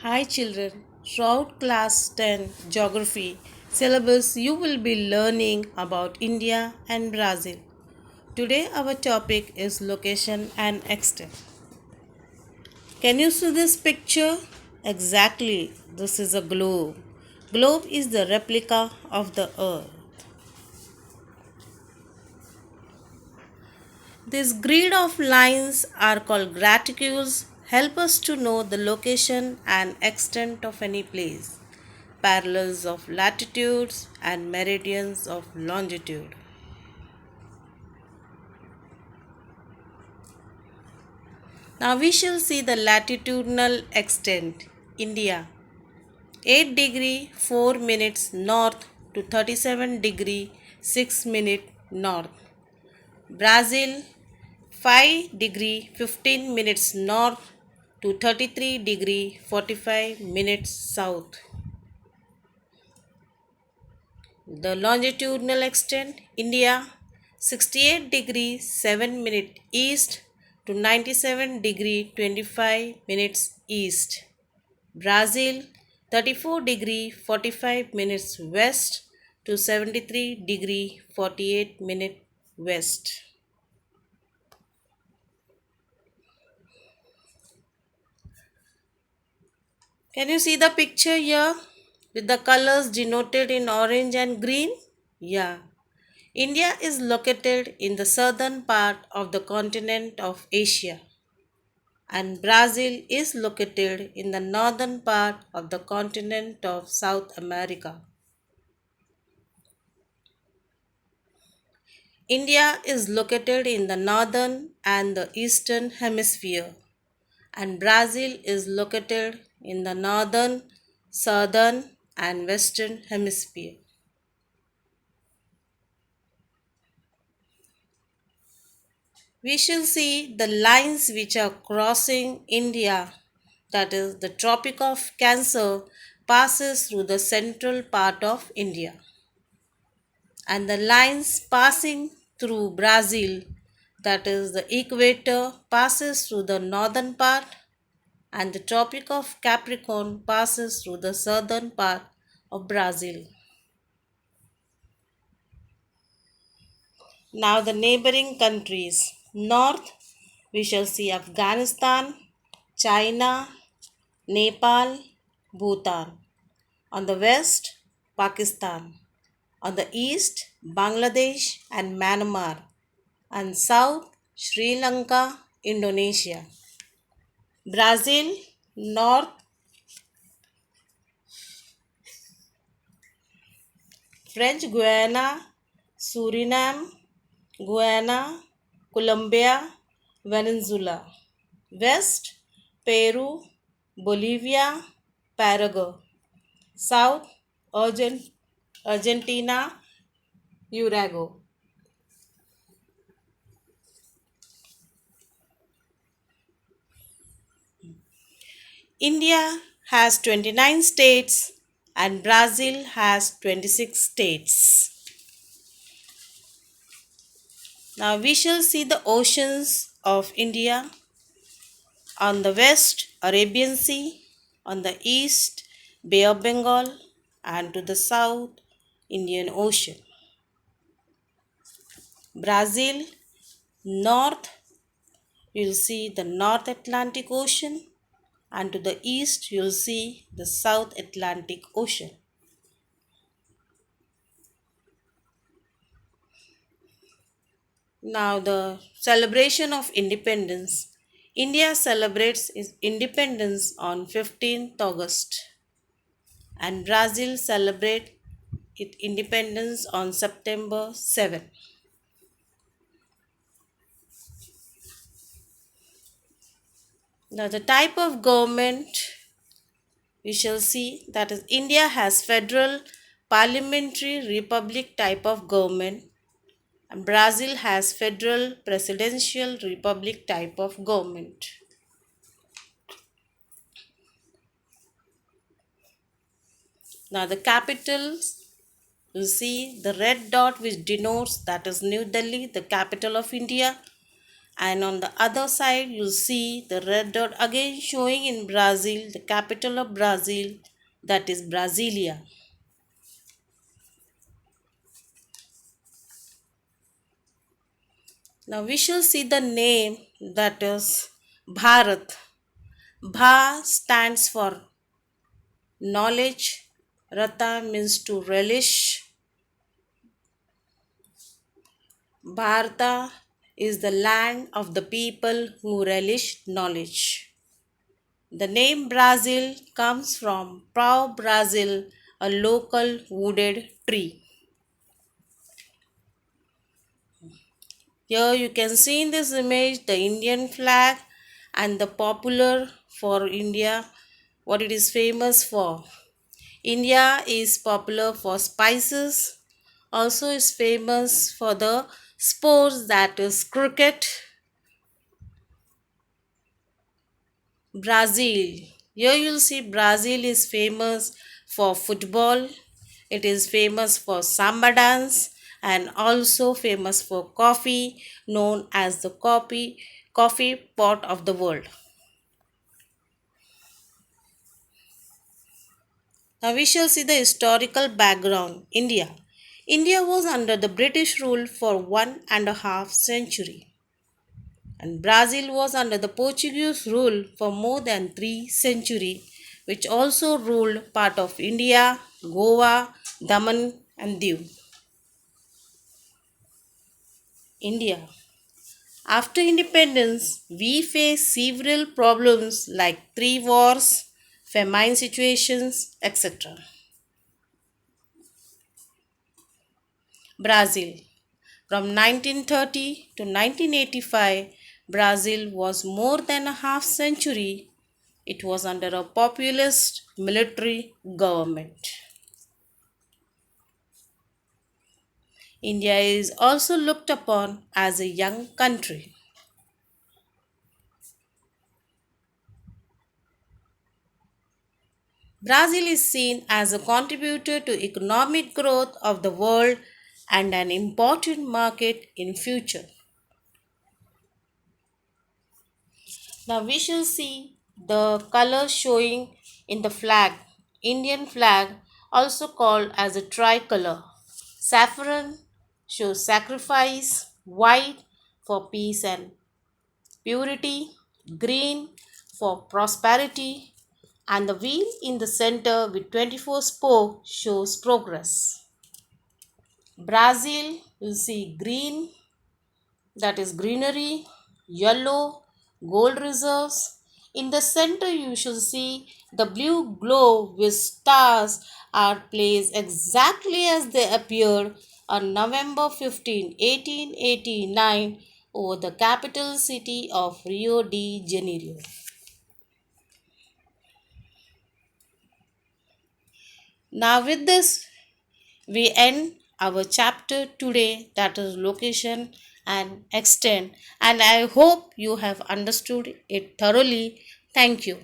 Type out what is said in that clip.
Hi children, throughout class 10 geography syllabus you will be learning about India and Brazil. Today our topic is location and extent. Can you see this picture? Exactly, this is a globe. Globe is the replica of the earth. These grid of lines are called graticules, help us to know the location and extent of any place. Parallels of latitudes and meridians of longitude. Now we shall see the latitudinal extent. India 8 degree 4 minutes north to 37 degree 6 minute north. Brazil 5 degree 15 minutes north to 33 degree 45 minutes south. The longitudinal extent India 68 degree 7 minute east to 97 degree 25 minutes east. Brazil 34 degree 45 minutes west to 73 degree 48 minute west. Can you see the picture here with the colors denoted in orange and green? Yeah. India is located in the southern part of the continent of Asia, and Brazil is located in the northern part of the continent of South America. India is located in the northern and the eastern hemisphere, and Brazil is located in the northern, southern, and western hemisphere. We shall see the lines which are crossing India, that is, the Tropic of Cancer passes through the central part of India, and the lines passing through Brazil, that is, the equator passes through the northern part, and the Tropic of Capricorn passes through the southern part of Brazil. Now, the neighboring countries. North, we shall see Afghanistan, China, Nepal, Bhutan. On the west, Pakistan. On the east, Bangladesh and Myanmar. And south, Sri Lanka, Indonesia. Brazil, north, French Guiana, Suriname, Guyana, Colombia, Venezuela. West, Peru, Bolivia, Paraguay. South, Argentina, Uruguay. India has 29 states and Brazil has 26 states. Now we shall see the oceans of India. On the west, Arabian Sea, on the east, Bay of Bengal, and to the south, Indian Ocean. Brazil, north, you'll see the North Atlantic Ocean, and to the east, you'll see the South Atlantic Ocean. Now, the celebration of independence. India celebrates its independence on 15th August, and Brazil celebrates its independence on September 7. Now, the type of government we shall see, that is, India has federal parliamentary republic type of government, and Brazil has federal presidential republic type of government. Now, the capitals, you see the red dot which denotes, that is New Delhi, the capital of India, And on the other side, you see the red dot again showing in Brazil, the capital of Brazil, that is Brasilia. Now we shall see the name, that is Bharat. Bha stands for knowledge, Rata means to relish. Bharata is the land of the people who relish knowledge. The name Brazil comes from Pau Brazil, a local wooded tree. Here you can see in this image the Indian flag and the popular for India, what it is famous for. India is popular for spices, also is famous for the sports, that is cricket. Brazil. Here you'll see Brazil is famous for football. It is famous for samba dance and also famous for coffee, known as the coffee pot of the world. Now we shall see the historical background. India. India was under the British rule for 1.5 century, and Brazil was under the Portuguese rule for more than 3 centuries, which also ruled part of India, Goa, Daman and Diu. India. After independence, we faced several problems like three wars, famine situations, etc. Brazil. From 1930 to 1985, Brazil was more than a half century. It was under a populist military government. India is also looked upon as a young country. Brazil is seen as a contributor to economic growth of the world and an important market in future. Now we shall see the color showing in the flag, Indian flag, also called as a tricolor. Saffron shows sacrifice, white for peace and purity, green for prosperity, and the wheel in the center with 24 spokes shows progress. Brazil will see green, that is greenery, yellow, gold reserves. In the center, you shall see the blue globe with stars are placed exactly as they appeared on November 15, 1889, over the capital city of Rio de Janeiro. Now, with this, we end our chapter today, that is location and extent, and I hope you have understood it thoroughly. Thank you.